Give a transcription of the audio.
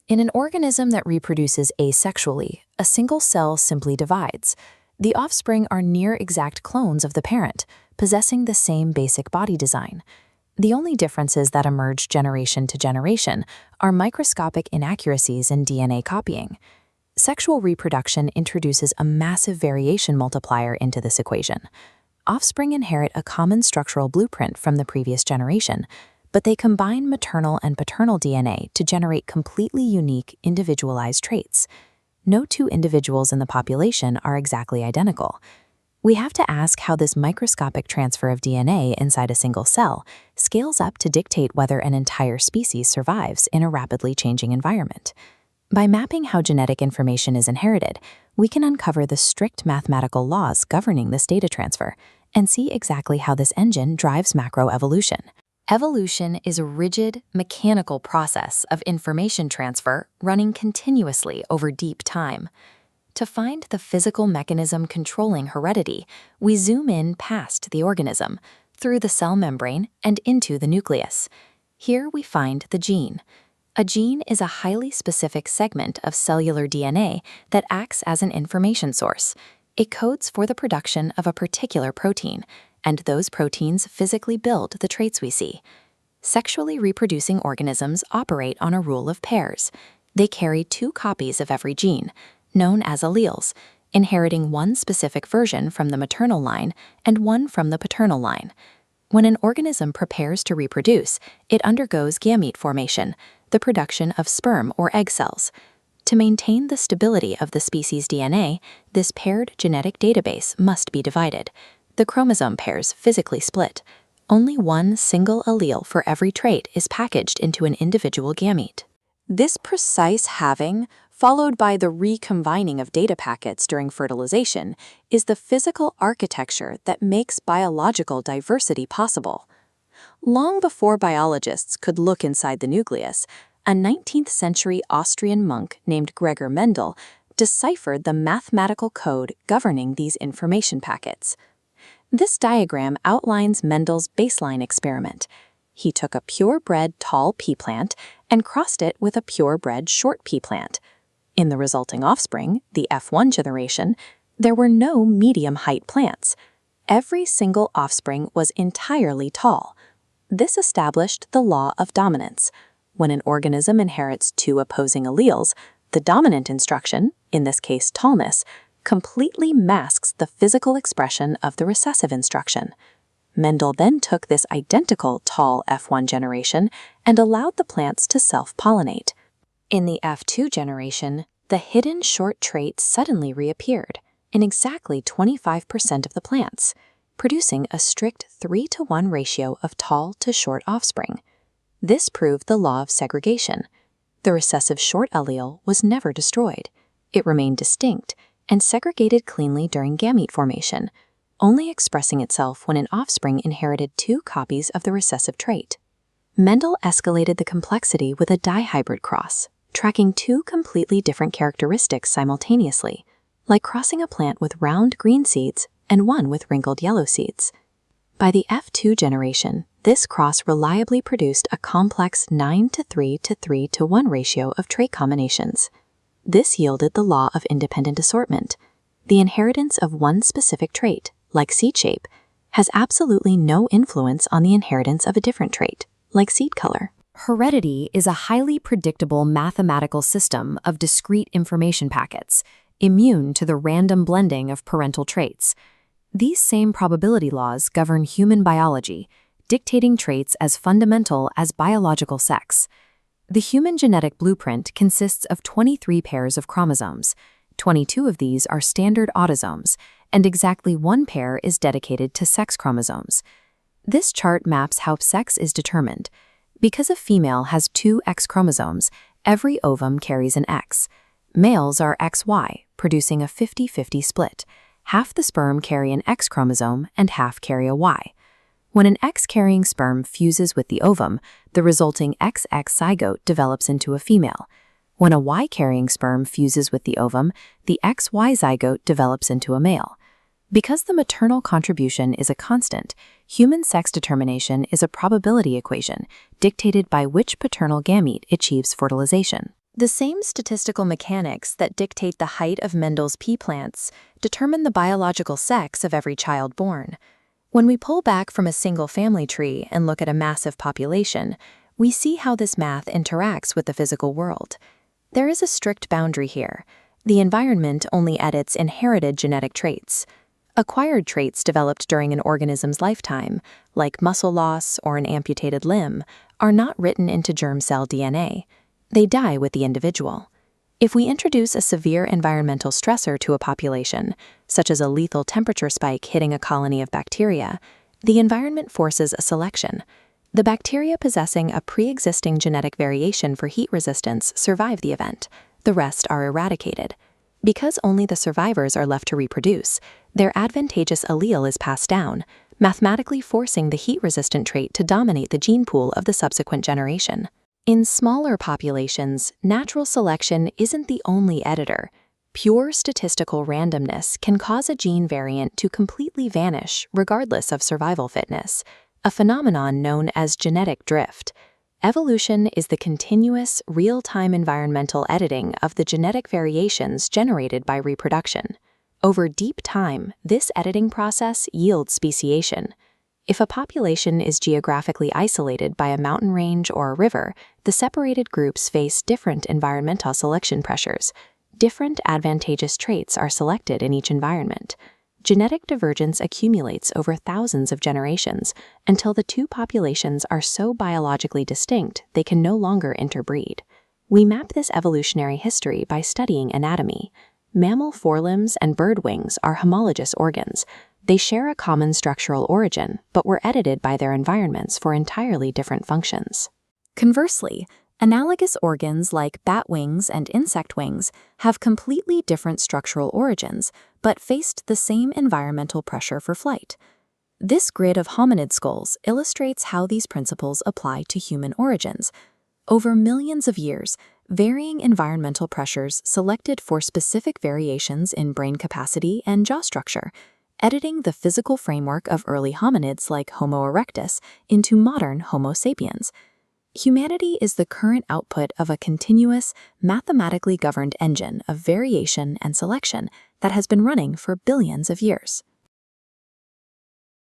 In an organism that reproduces asexually, a single cell simply divides. The offspring are near-exact clones of the parent, possessing the same basic body design. The only differences that emerge generation to generation are microscopic inaccuracies in DNA copying. Sexual reproduction introduces a massive variation multiplier into this equation. Offspring inherit a common structural blueprint from the previous generation, but they combine maternal and paternal DNA to generate completely unique, individualized traits. No two individuals in the population are exactly identical. We have to ask how this microscopic transfer of DNA inside a single cell scales up to dictate whether an entire species survives in a rapidly changing environment. By mapping how genetic information is inherited, we can uncover the strict mathematical laws governing this data transfer and see exactly how this engine drives macroevolution. Evolution is a rigid, mechanical process of information transfer running continuously over deep time. To find the physical mechanism controlling heredity, we zoom in past the organism, through the cell membrane and into the nucleus. Here we find the gene. A gene is a highly specific segment of cellular DNA that acts as an information source. It codes for the production of a particular protein, and those proteins physically build the traits we see. Sexually reproducing organisms operate on a rule of pairs. They carry 2 copies of every gene, known as alleles, inheriting one specific version from the maternal line and one from the paternal line. When an organism prepares to reproduce, it undergoes gamete formation, the production of sperm or egg cells. To maintain the stability of the species' DNA, this paired genetic database must be divided. The chromosome pairs physically split. Only one single allele for every trait is packaged into an individual gamete. This precise halving, followed by the recombining of data packets during fertilization, is the physical architecture that makes biological diversity possible. Long before biologists could look inside the nucleus, a 19th-century Austrian monk named Gregor Mendel deciphered the mathematical code governing these information packets. This diagram outlines Mendel's baseline experiment. He took a purebred tall pea plant and crossed it with a purebred short pea plant. In the resulting offspring, the F1 generation, there were no medium-height plants. Every single offspring was entirely tall. This established the law of dominance. When an organism inherits 2 opposing alleles, the dominant instruction, in this case tallness, completely masks the physical expression of the recessive instruction. Mendel then took this identical tall F1 generation and allowed the plants to self-pollinate. In the F2 generation, the hidden short trait suddenly reappeared in exactly 25% of the plants, producing a strict 3-to-1 ratio of tall to short offspring. This proved the law of segregation. The recessive short allele was never destroyed. It remained distinct and segregated cleanly during gamete formation, only expressing itself when an offspring inherited 2 copies of the recessive trait. Mendel escalated the complexity with a dihybrid cross, tracking 2 completely different characteristics simultaneously, like crossing a plant with round green seeds and one with wrinkled yellow seeds. By the F2 generation, this cross reliably produced a complex 9-to-3 to 3-to-1 ratio of trait combinations. This yielded the law of independent assortment. The inheritance of one specific trait, like seed shape, has absolutely no influence on the inheritance of a different trait, like seed color. Heredity is a highly predictable mathematical system of discrete information packets, immune to the random blending of parental traits. These same probability laws govern human biology, dictating traits as fundamental as biological sex. The human genetic blueprint consists of 23 pairs of chromosomes. 22 of these are standard autosomes, and exactly 1 pair is dedicated to sex chromosomes. This chart maps how sex is determined. Because a female has 2 X chromosomes, every ovum carries an X. Males are XY, producing a 50-50 split. Half the sperm carry an X chromosome and half carry a Y. When an X-carrying sperm fuses with the ovum, the resulting XX zygote develops into a female. When a Y-carrying sperm fuses with the ovum, the XY zygote develops into a male. Because the maternal contribution is a constant, human sex determination is a probability equation dictated by which paternal gamete achieves fertilization. The same statistical mechanics that dictate the height of Mendel's pea plants determine the biological sex of every child born. When we pull back from a single family tree and look at a massive population, we see how this math interacts with the physical world. There is a strict boundary here. The environment only edits inherited genetic traits. Acquired traits developed during an organism's lifetime, like muscle loss or an amputated limb, are not written into germ cell DNA. They die with the individual. If we introduce a severe environmental stressor to a population, such as a lethal temperature spike hitting a colony of bacteria, the environment forces a selection. The bacteria possessing a pre-existing genetic variation for heat resistance survive the event. The rest are eradicated. Because only the survivors are left to reproduce, their advantageous allele is passed down, mathematically forcing the heat-resistant trait to dominate the gene pool of the subsequent generation. In smaller populations, natural selection isn't the only editor. Pure statistical randomness can cause a gene variant to completely vanish regardless of survival fitness, a phenomenon known as genetic drift. Evolution is the continuous, real-time environmental editing of the genetic variations generated by reproduction. Over deep time, this editing process yields speciation. If a population is geographically isolated by a mountain range or a river, the separated groups face different environmental selection pressures. Different advantageous traits are selected in each environment. Genetic divergence accumulates over thousands of generations until the two populations are so biologically distinct they can no longer interbreed. We map this evolutionary history by studying anatomy. Mammal forelimbs and bird wings are homologous organs. They share a common structural origin, but were edited by their environments for entirely different functions. Conversely, analogous organs like bat wings and insect wings have completely different structural origins, but faced the same environmental pressure for flight. This grid of hominid skulls illustrates how these principles apply to human origins. Over millions of years, varying environmental pressures selected for specific variations in brain capacity and jaw structure, editing the physical framework of early hominids like Homo erectus into modern Homo sapiens. Humanity is the current output of a continuous, mathematically governed engine of variation and selection that has been running for billions of years.